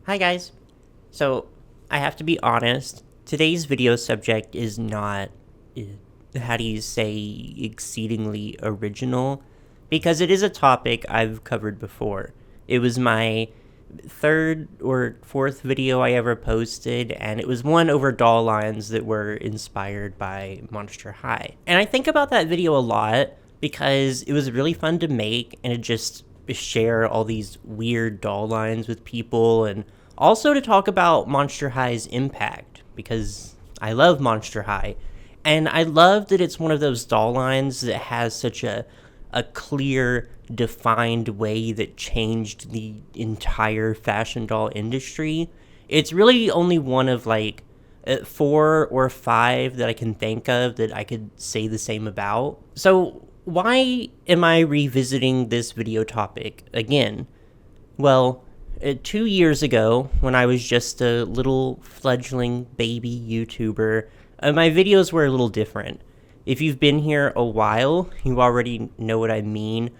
Hi guys. So, I have to be honest, today's video subject is not, how do you say, exceedingly original, because it is a topic I've covered before. It was my third or fourth video I ever posted, and it was one over doll lines that were inspired by Monster High. And I think about that video a lot because it was really fun to make, and it just share all these weird doll lines with people, and also to talk about Monster High's impact, because I love Monster High, and I love that it's one of those doll lines that has such a clear, defined way that changed the entire fashion doll industry. It's really only one of like 4 or 5 that I can think of that I could say the same about. So why am I revisiting this video topic again? Well, 2 years ago, when I was just a little fledgling baby YouTuber, my videos were a little different. If you've been here a while, you already know what I mean.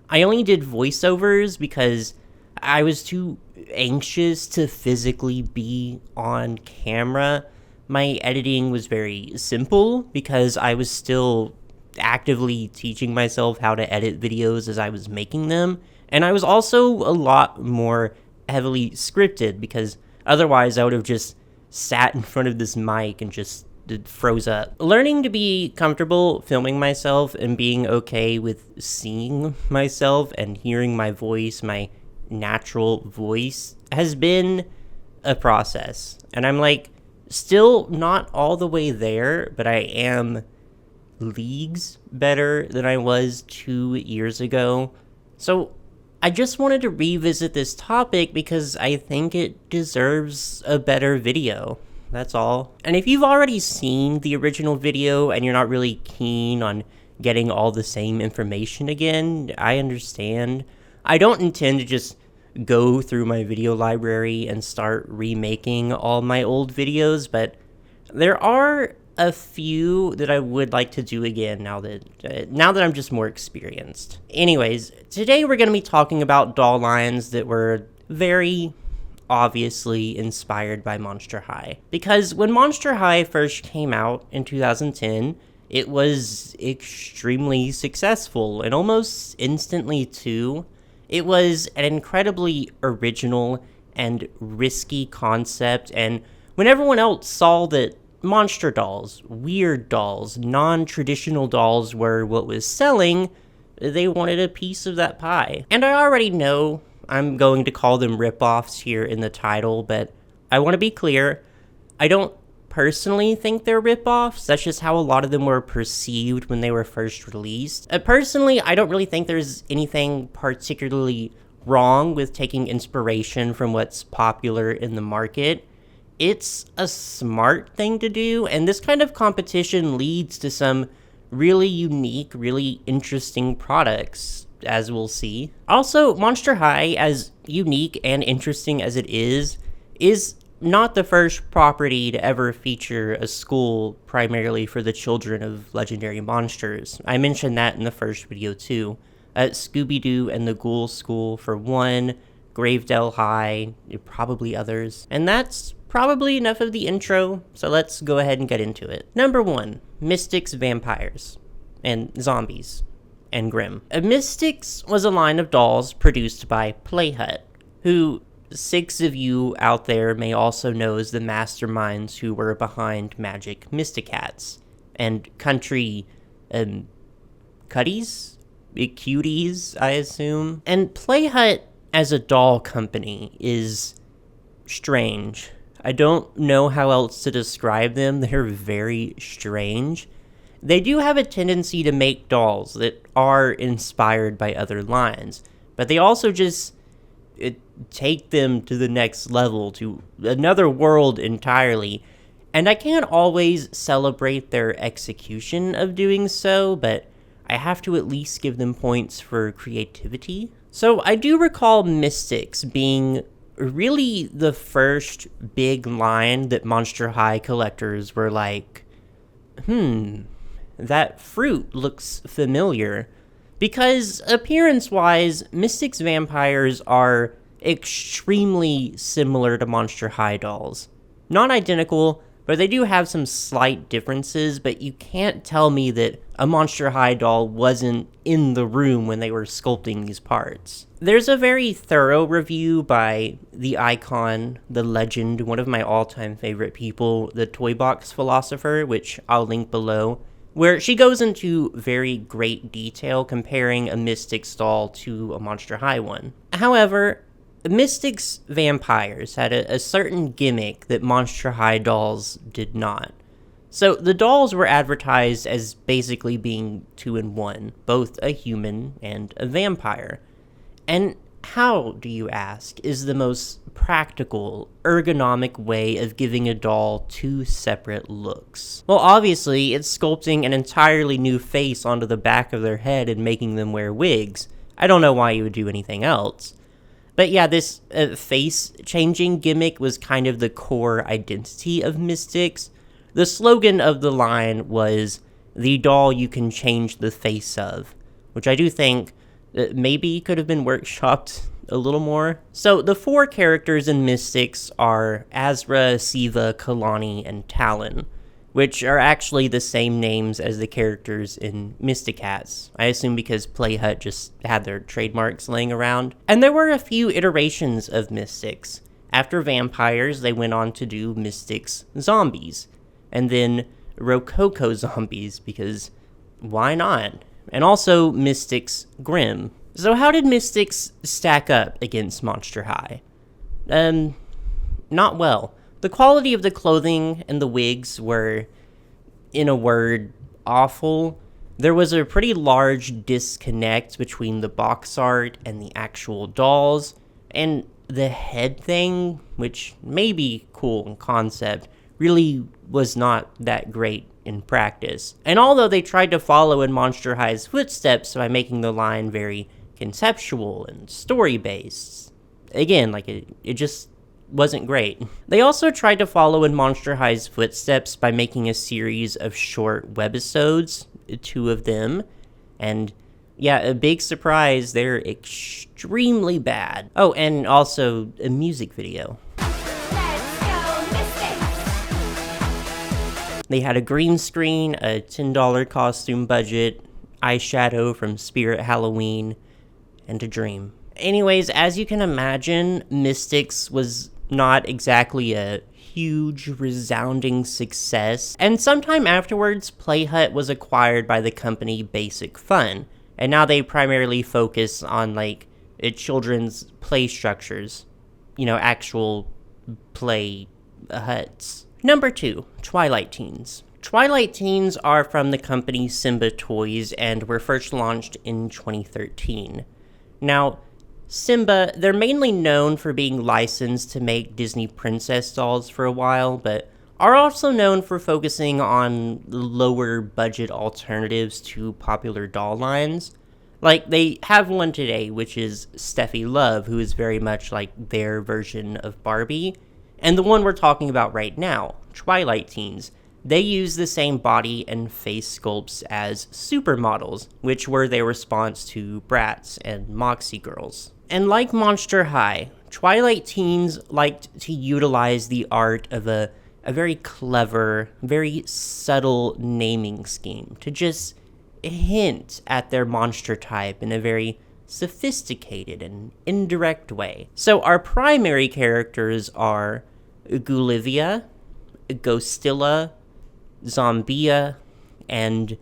I only did voiceovers because I was too anxious to physically be on camera. My editing was very simple because I was still actively teaching myself how to edit videos as I was making them. And I was also a lot more heavily scripted because otherwise I would have just sat in front of this mic and just froze up. Learning to be comfortable filming myself and being okay with seeing myself and hearing my voice, my natural voice, has been a process. And I'm like, still not all the way there, but I am leagues better than I was 2 years ago. So I just wanted to revisit this topic because I think it deserves a better video. That's all. And if you've already seen the original video and you're not really keen on getting all the same information again, I understand. I don't intend to just go through my video library and start remaking all my old videos, but there are a few that I would like to do again now that I'm just more experienced. Anyways, today we're going to be talking about doll lines that were very obviously inspired by Monster High. Because when Monster High first came out in 2010, it was extremely successful, and almost instantly too. It was an incredibly original and risky concept, and when everyone else saw that monster dolls, weird dolls, non-traditional dolls were what was selling, they wanted a piece of that pie. And I already know I'm going to call them ripoffs here in the title, but I want to be clear, I don't personally think they're ripoffs. That's just how a lot of them were perceived when they were first released. Personally, I don't really think there's anything particularly wrong with taking inspiration from what's popular in the market. It's a smart thing to do, and this kind of competition leads to some really unique, really interesting products, as we'll see. Also, Monster High, as unique and interesting as it is not the first property to ever feature a school primarily for the children of legendary monsters. I mentioned that in the first video too. Scooby-Doo and the Ghoul School for one, Gravedale High, probably others. And that's probably enough of the intro, so let's go ahead and get into it. Number 1, Mystixx vampires and zombies and Grimm. Mystixx was a line of dolls produced by Playhut, who 6 of you out there may also know as the masterminds who were behind Magic Mystixx and Country Cuties, I assume. And Playhut as a doll company is strange. I don't know how else to describe them. They're very strange. They do have a tendency to make dolls that are inspired by other lines, but they also just take them to the next level, to another world entirely. And I can't always celebrate their execution of doing so, but I have to at least give them points for creativity. So I do recall Mystixx being really the first big line that Monster High collectors were like, that fruit looks familiar. Because appearance-wise, Mystixx vampires are extremely similar to Monster High dolls. Not identical, but they do have some slight differences, but you can't tell me that a Monster High doll wasn't in the room when they were sculpting these parts. There's a very thorough review by the icon, the legend, one of my all-time favorite people, the Toy Box Philosopher, which I'll link below, where she goes into very great detail comparing a Mystixx doll to a Monster High one. However, Mystixx vampires had a certain gimmick that Monster High dolls did not. So the dolls were advertised as basically being 2-in-1, both a human and a vampire. And how, do you ask, is the most practical, ergonomic way of giving a doll two separate looks? Well, obviously, it's sculpting an entirely new face onto the back of their head and making them wear wigs. I don't know why you would do anything else. But yeah, this face-changing gimmick was kind of the core identity of Mystixx. The slogan of the line was, "The doll you can change the face of," which I do think maybe could have been workshopped a little more. So the four characters in Mystixx are Azra, Siva, Kalani, and Talon, which are actually the same names as the characters in Mystixx. I assume because Playhut just had their trademarks laying around. And there were a few iterations of Mystixx. After vampires, they went on to do Mystixx zombies, and then Rococo zombies, because why not? And also Mystixx Grimm. So how did Mystixx stack up against Monster High? Not well. The quality of the clothing and the wigs were, in a word, awful. There was a pretty large disconnect between the box art and the actual dolls, and the head thing, which may be cool in concept, really was not that great in practice. And although they tried to follow in Monster High's footsteps by making the line very conceptual and story-based, again, it just wasn't great. They also tried to follow in Monster High's footsteps by making a series of short webisodes, 2 of them, and yeah, a big surprise, they're extremely bad. Oh, and also a music video. They had a green screen, a $10 costume budget, eyeshadow from Spirit Halloween, and a dream. Anyways, as you can imagine, Mystixx was not exactly a huge, resounding success, and sometime afterwards, Playhut was acquired by the company Basic Fun, and now they primarily focus on, children's play structures. Actual play huts. Number 2, Twilight Teens. Twilight Teens are from the company Simba Toys and were first launched in 2013. Now, Simba, they're mainly known for being licensed to make Disney princess dolls for a while, but are also known for focusing on lower budget alternatives to popular doll lines. They have one today, which is Steffi Love, who is very much like their version of Barbie. And the one we're talking about right now, Twilight Teens, they use the same body and face sculpts as supermodels, which were their response to Bratz and Moxie Girls. And like Monster High, Twilight Teens liked to utilize the art of a very clever, very subtle naming scheme to just hint at their monster type in a very sophisticated and indirect way. So our primary characters are Gulivia, Ghostilla, Zombia, and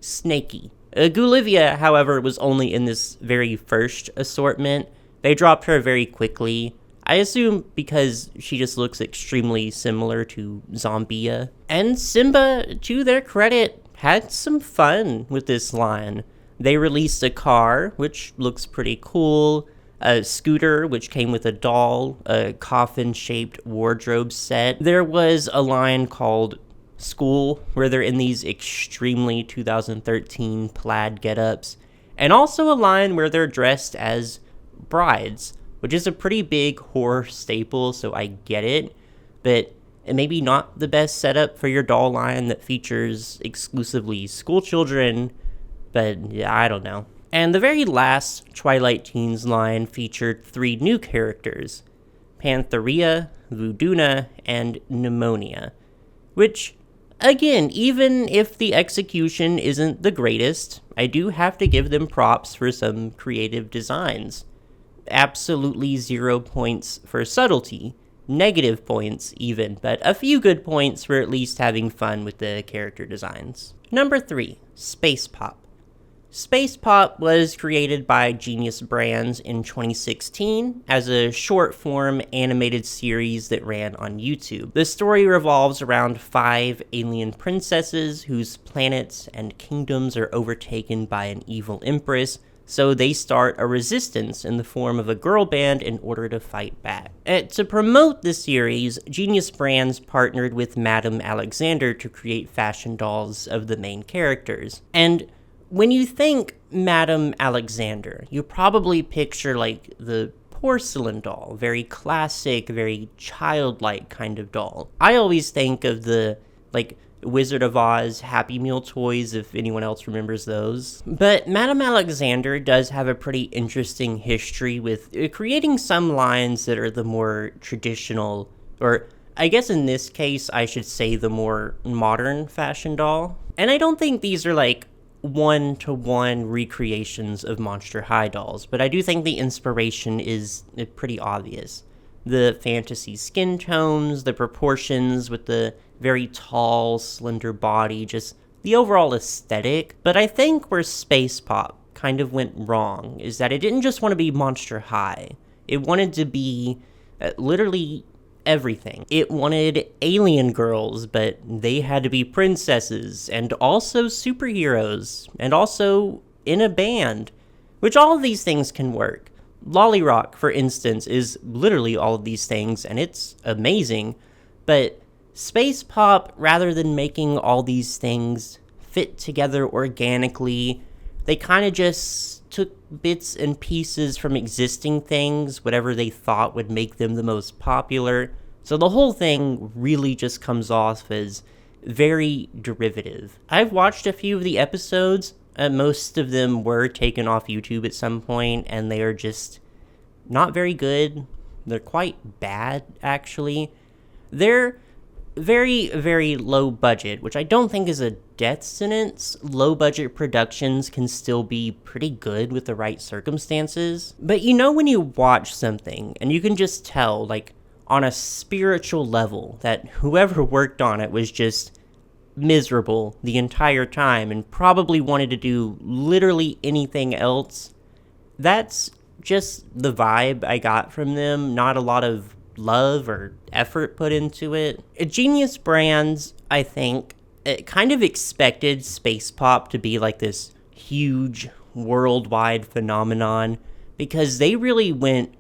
Snakey. Gulivia, however, was only in this very first assortment. They dropped her very quickly. I assume because she just looks extremely similar to Zombia. And Simba, to their credit, had some fun with this line. They released a car, which looks pretty cool, a scooter, which came with a doll, a coffin-shaped wardrobe set. There was a line called School, where they're in these extremely 2013 plaid getups, and also a line where they're dressed as brides, which is a pretty big horror staple, so I get it, but maybe not the best setup for your doll line that features exclusively school children, but yeah, I don't know. And the very last Twilight Teens line featured 3 new characters, Pantheria, Vooduna, and Pneumonia, which, again, even if the execution isn't the greatest, I do have to give them props for some creative designs. Absolutely 0 points for subtlety, negative points even, but a few good points for at least having fun with the character designs. Number 3, Space Pop. Space Pop was created by Genius Brands in 2016 as a short-form animated series that ran on YouTube. The story revolves around 5 alien princesses whose planets and kingdoms are overtaken by an evil empress, so they start a resistance in the form of a girl band in order to fight back. To promote the series, Genius Brands partnered with Madame Alexander to create fashion dolls of the main characters. And when you think Madame Alexander, you probably picture like the porcelain doll, very classic, very childlike kind of doll. I always think of the like Wizard of Oz Happy Meal toys, if anyone else remembers those. But Madame Alexander does have a pretty interesting history with creating some lines that are the more traditional, or I guess in this case I should say the more modern fashion doll. And I don't think these are like one-to-one recreations of Monster High dolls, but I do think the inspiration is pretty obvious. The fantasy skin tones, the proportions with the very tall, slender body, just the overall aesthetic. But I think where Space Pop kind of went wrong is that it didn't just want to be Monster High. It wanted to be literally everything. It wanted alien girls, but they had to be princesses, and also superheroes, and also in a band, which all of these things can work. Lolly Rock, for instance, is literally all of these things, and it's amazing, but Space Pop, rather than making all these things fit together organically, they kind of just took bits and pieces from existing things, whatever they thought would make them the most popular. So the whole thing really just comes off as very derivative. I've watched a few of the episodes. Most of them were taken off YouTube at some point, and they are just not very good. They're quite bad, actually. They're very, very low budget, which I don't think is a death sentence. Low budget productions can still be pretty good with the right circumstances. But you know when you watch something and you can just tell, like, on a spiritual level, that whoever worked on it was just miserable the entire time and probably wanted to do literally anything else. That's just the vibe I got from them. Not a lot of love or effort put into it. Genius Brands, I think, it kind of expected Space Pop to be like this huge worldwide phenomenon because they really went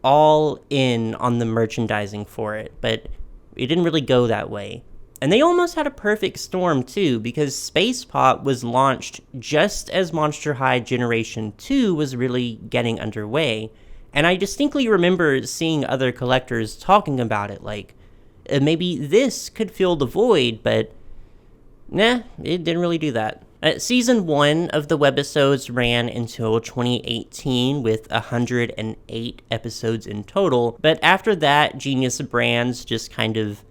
all in on the merchandising for it, but it didn't really go that way. And they almost had a perfect storm too, because Space Pop was launched just as Monster High Generation 2 was really getting underway. And I distinctly remember seeing other collectors talking about it, like, maybe this could fill the void, but nah, it didn't really do that. Season 1 of the webisodes ran until 2018 with 108 episodes in total, but after that, Genius Brands just kind of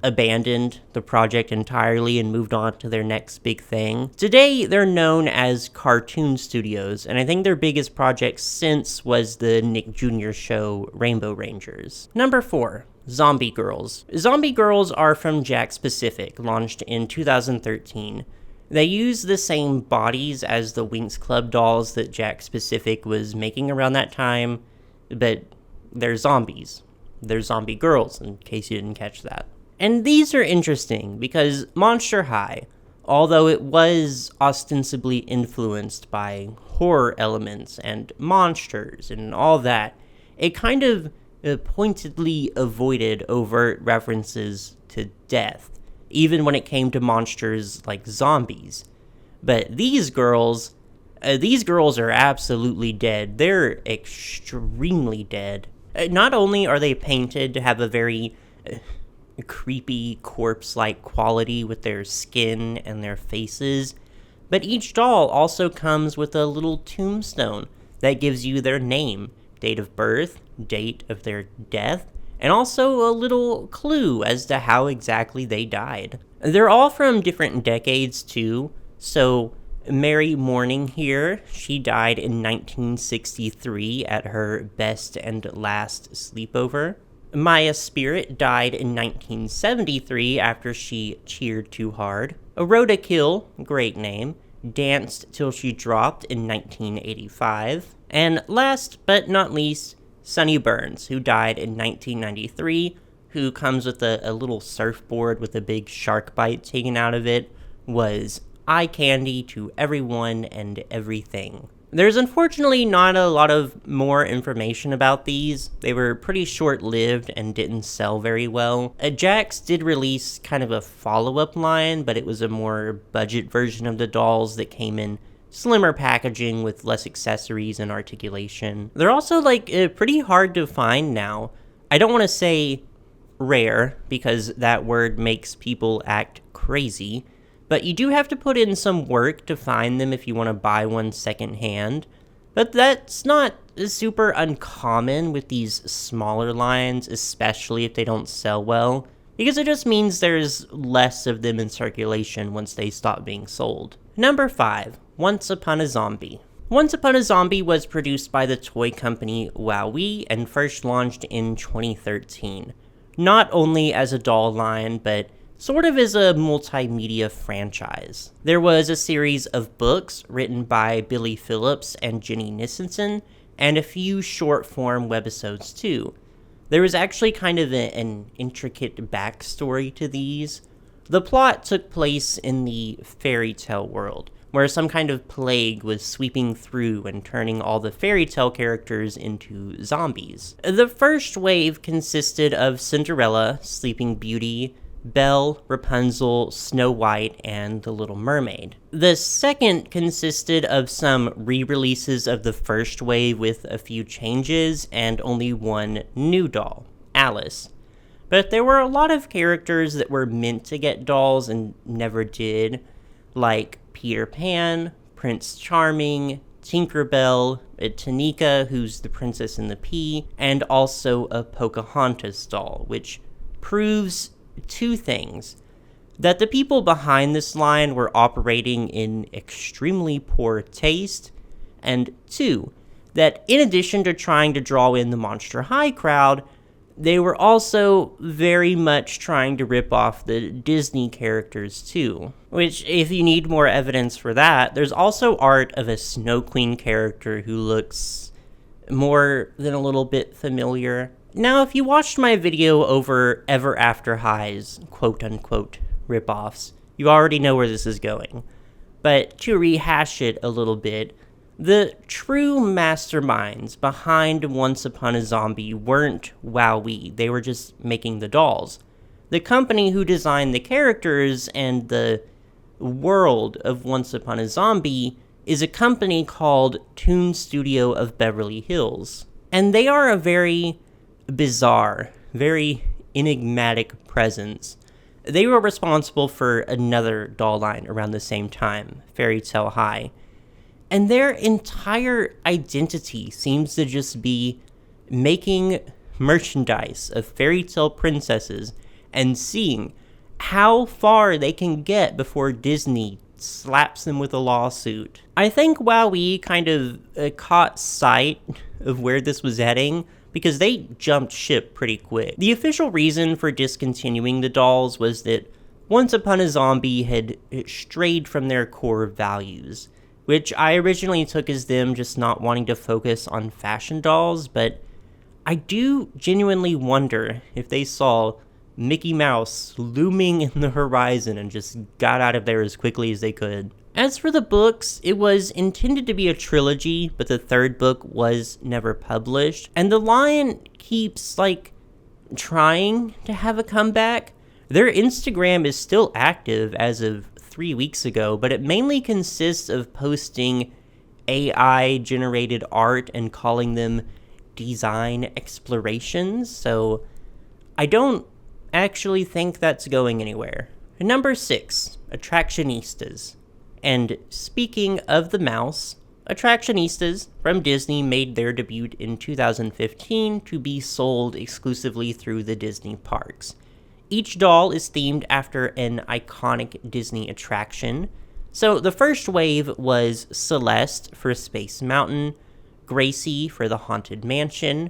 abandoned the project entirely and moved on to their next big thing. Today, they're known as Cartoon Studios, and I think their biggest project since was the Nick Jr. show Rainbow Rangers. Number 4. Zombie Girls. Zombie Girls are from Jakks Pacific, launched in 2013. They use the same bodies as the Winx Club dolls that Jakks Pacific was making around that time, but they're zombies. They're zombie girls, in case you didn't catch that. And these are interesting because Monster High, although it was ostensibly influenced by horror elements and monsters and all that, it kind of pointedly avoided overt references to death, even when it came to monsters like zombies. But these girls are absolutely dead. They're extremely dead. Not only are they painted to have a very creepy corpse-like quality with their skin and their faces, But each doll also comes with a little tombstone that gives you their name, date of birth, date of their death, and also a little clue as to how exactly they died. They're all from different decades too, so Mary Morning here, she died in 1963 at her best and last sleepover. Maya Spirit died in 1973 after she cheered too hard. Rhoda Kill, great name, danced till she dropped in 1985. And last but not least, Sunny Burns, who died in 1993, who comes with a little surfboard with a big shark bite taken out of it, was eye candy to everyone and everything. There's unfortunately not a lot of more information about these. They were pretty short-lived and didn't sell very well. Jax did release kind of a follow-up line, but it was a more budget version of the dolls that came in slimmer packaging with less accessories and articulation. They're also pretty hard to find now. I don't want to say rare because that word makes people act crazy, but you do have to put in some work to find them if you want to buy one secondhand. But that's not super uncommon with these smaller lines, especially if they don't sell well, because it just means there's less of them in circulation once they stop being sold. Number 5, Once Upon a Zombie. Once Upon a Zombie was produced by the toy company WowWee and first launched in 2013. Not only as a doll line, but sort of as a multimedia franchise. There was a series of books written by Billy Phillips and Jenny Nissenson, and a few short-form webisodes too. There was actually kind of an intricate backstory to these. The plot took place in the fairy tale world, where some kind of plague was sweeping through and turning all the fairy tale characters into zombies. The first wave consisted of Cinderella, Sleeping Beauty, Belle, Rapunzel, Snow White, and The Little Mermaid. The second consisted of some re-releases of the first wave with a few changes and only one new doll, Alice. But there were a lot of characters that were meant to get dolls and never did, like Peter Pan, Prince Charming, Tinkerbell, Tanika, who's the Princess and the Pea, and also a Pocahontas doll, which proves two things: that the people behind this line were operating in extremely poor taste, and 2, that in addition to trying to draw in the Monster High crowd, they were also very much trying to rip off the Disney characters too. Which, if you need more evidence for that, there's also art of a Snow Queen character who looks more than a little bit familiar. Now, if you watched my video over Ever After High's quote-unquote ripoffs, you already know where this is going. But to rehash it a little bit, the true masterminds behind Once Upon a Zombie weren't WowWee, they were just making the dolls. The company who designed the characters and the world of Once Upon a Zombie is a company called Toon Studio of Beverly Hills. And they are a very bizarre, very enigmatic presence. They were responsible for another doll line around the same time, Fairy Tale High. And their entire identity seems to just be making merchandise of fairy tale princesses and seeing how far they can get before Disney slaps them with a lawsuit. I think WowWee kind of caught sight of where this was heading, because they jumped ship pretty quick. The official reason for discontinuing the dolls was that Once Upon a Zombie had strayed from their core values, which I originally took as them just not wanting to focus on fashion dolls, but I do genuinely wonder if they saw Mickey Mouse looming in the horizon and just got out of there as quickly as they could. As for the books, it was intended to be a trilogy, but the third book was never published, and the line keeps, trying to have a comeback. Their Instagram is still active as of 3 weeks ago, but it mainly consists of posting AI-generated art and calling them design explorations, so I don't actually think that's going anywhere. Number 6, Attractionistas. And speaking of the mouse, Attractionistas from Disney made their debut in 2015 to be sold exclusively through the Disney parks. Each doll is themed after an iconic Disney attraction. So the first wave was Celeste for Space Mountain, Gracie for the Haunted Mansion,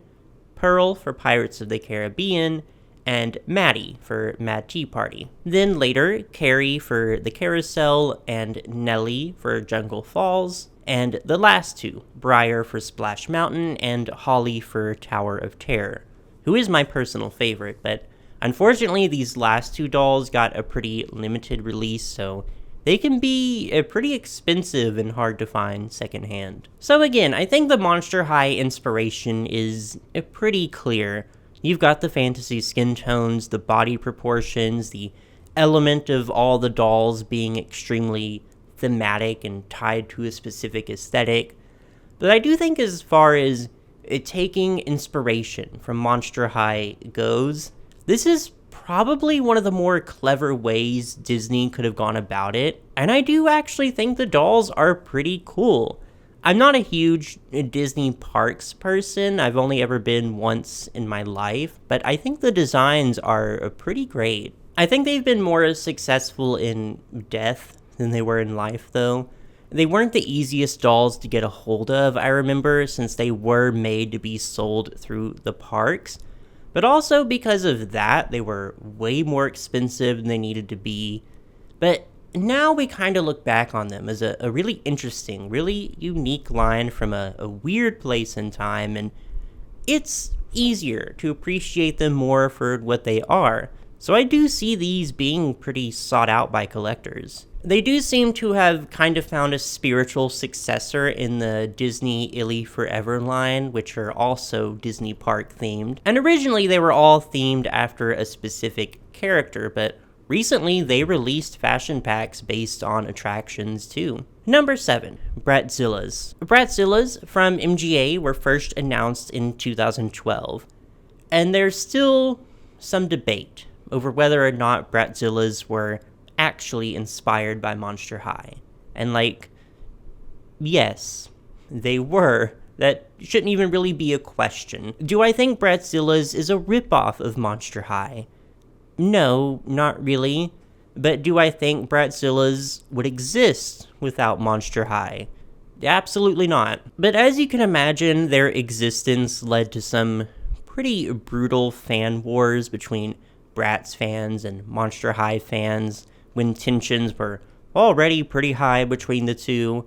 Pearl for Pirates of the Caribbean, and Maddie for Mad Tea Party. Then later, Carrie for the Carousel and Nellie for Jungle Falls, and the last two, Briar for Splash Mountain and Holly for Tower of Terror, who is my personal favorite, but unfortunately these last two dolls got a pretty limited release, so they can be pretty expensive and hard to find secondhand. So again, I think the Monster High inspiration is pretty clear. You've got the fantasy skin tones, the body proportions, the element of all the dolls being extremely thematic and tied to a specific aesthetic. But I do think as far as taking inspiration from Monster High goes, this is probably one of the more clever ways Disney could have gone about it, and I do actually think the dolls are pretty cool. I'm not a huge Disney parks person, I've only ever been once in my life, but I think the designs are pretty great. I think they've been more successful in death than they were in life, though. They weren't the easiest dolls to get a hold of, I remember, since they were made to be sold through the parks. But also because of that, they were way more expensive than they needed to be. But now we kind of look back on them as a really interesting, really unique line from a weird place in time, and it's easier to appreciate them more for what they are. So I do see these being pretty sought out by collectors. They do seem to have kind of found a spiritual successor in the Disney Illy Forever line, which are also Disney park themed. And originally they were all themed after a specific character, but recently they released fashion packs based on attractions too. Number 7, Bratzillas. Bratzillas from MGA were first announced in 2012, and there's still some debate over whether or not Bratzillas were actually inspired by Monster High. And yes, they were. That shouldn't even really be a question. Do I think Bratzillas is a ripoff of Monster High? No, not really. But do I think Bratzillas would exist without Monster High? Absolutely not. But as you can imagine, their existence led to some pretty brutal fan wars between Bratz fans and Monster High fans, when tensions were already pretty high between the two.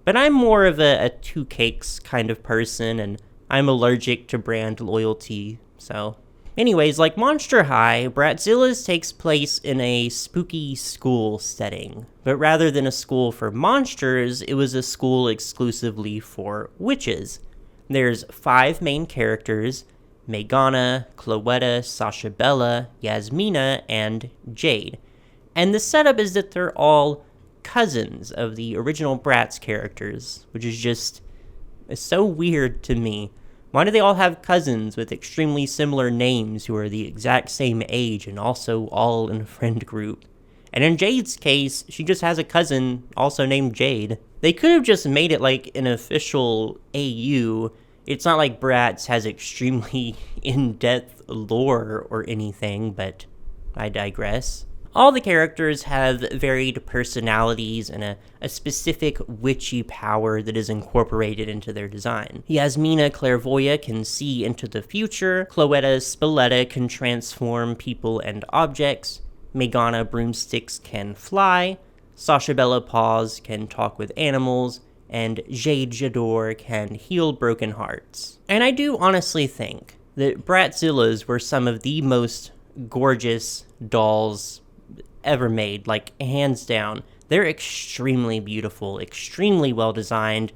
But I'm more of a two cakes kind of person, and I'm allergic to brand loyalty, so. Anyways, like Monster High, Bratzillas takes place in a spooky school setting. But rather than a school for monsters, it was a school exclusively for witches. There's 5 main characters: Meghana, Cloetta, Sasha Bella, Yasmina, and Jade. And the setup is that they're all cousins of the original Bratz characters, which is just so weird to me. Why do they all have cousins with extremely similar names who are the exact same age and also all in a friend group? And in Jade's case, she just has a cousin also named Jade. They could have just made it like an official AU. It's not like Bratz has extremely in-depth lore or anything, but I digress. All the characters have varied personalities and a specific witchy power that is incorporated into their design. Yasmina Clairvoya can see into the future, Cloetta Spilletta can transform people and objects, Meghana Broomsticks can fly, Sasha Bella Paws can talk with animals, and Jade Jador can heal broken hearts. And I do honestly think that Bratzillas were some of the most gorgeous dolls ever made, like hands down. They're extremely beautiful, extremely well designed,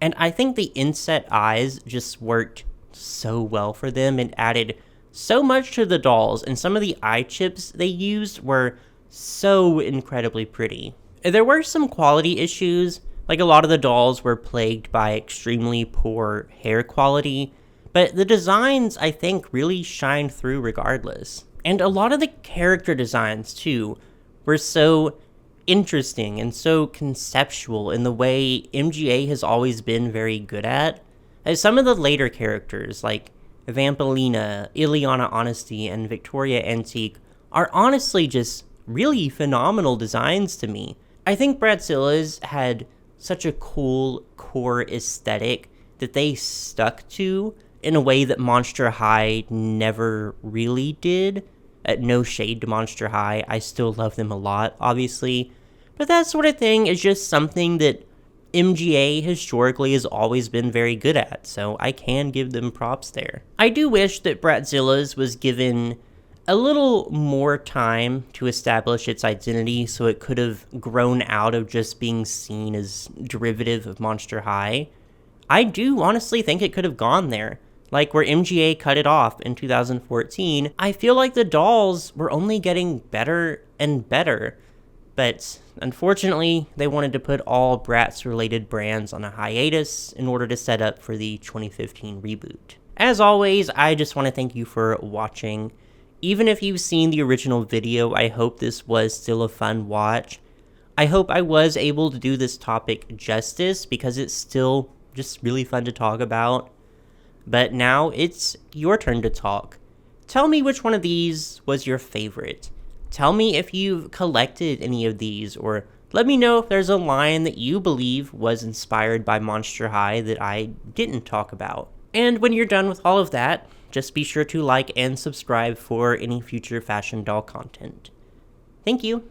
and I think the inset eyes just worked so well for them and added so much to the dolls, and some of the eye chips they used were so incredibly pretty. There were some quality issues, like a lot of the dolls were plagued by extremely poor hair quality, but the designs I think really shined through regardless. And a lot of the character designs, too, were so interesting and so conceptual in the way MGA has always been very good at. As some of the later characters, like Vampalina, Ileana Honesty, and Victoria Antique, are honestly just really phenomenal designs to me. I think Bratzillas had such a cool core aesthetic that they stuck to in a way that Monster High never really did. No shade to Monster High, I still love them a lot, obviously. But that sort of thing is just something that MGA historically has always been very good at, so I can give them props there. I do wish that Bratzillas was given a little more time to establish its identity so it could have grown out of just being seen as derivative of Monster High. I do honestly think it could have gone there. Like where MGA cut it off in 2014, I feel like the dolls were only getting better and better. But unfortunately, they wanted to put all Bratz-related brands on a hiatus in order to set up for the 2015 reboot. As always, I just want to thank you for watching. Even if you've seen the original video, I hope this was still a fun watch. I hope I was able to do this topic justice because it's still just really fun to talk about. But now it's your turn to talk. Tell me which one of these was your favorite. Tell me if you've collected any of these, or let me know if there's a line that you believe was inspired by Monster High that I didn't talk about. And when you're done with all of that, just be sure to like and subscribe for any future fashion doll content. Thank you!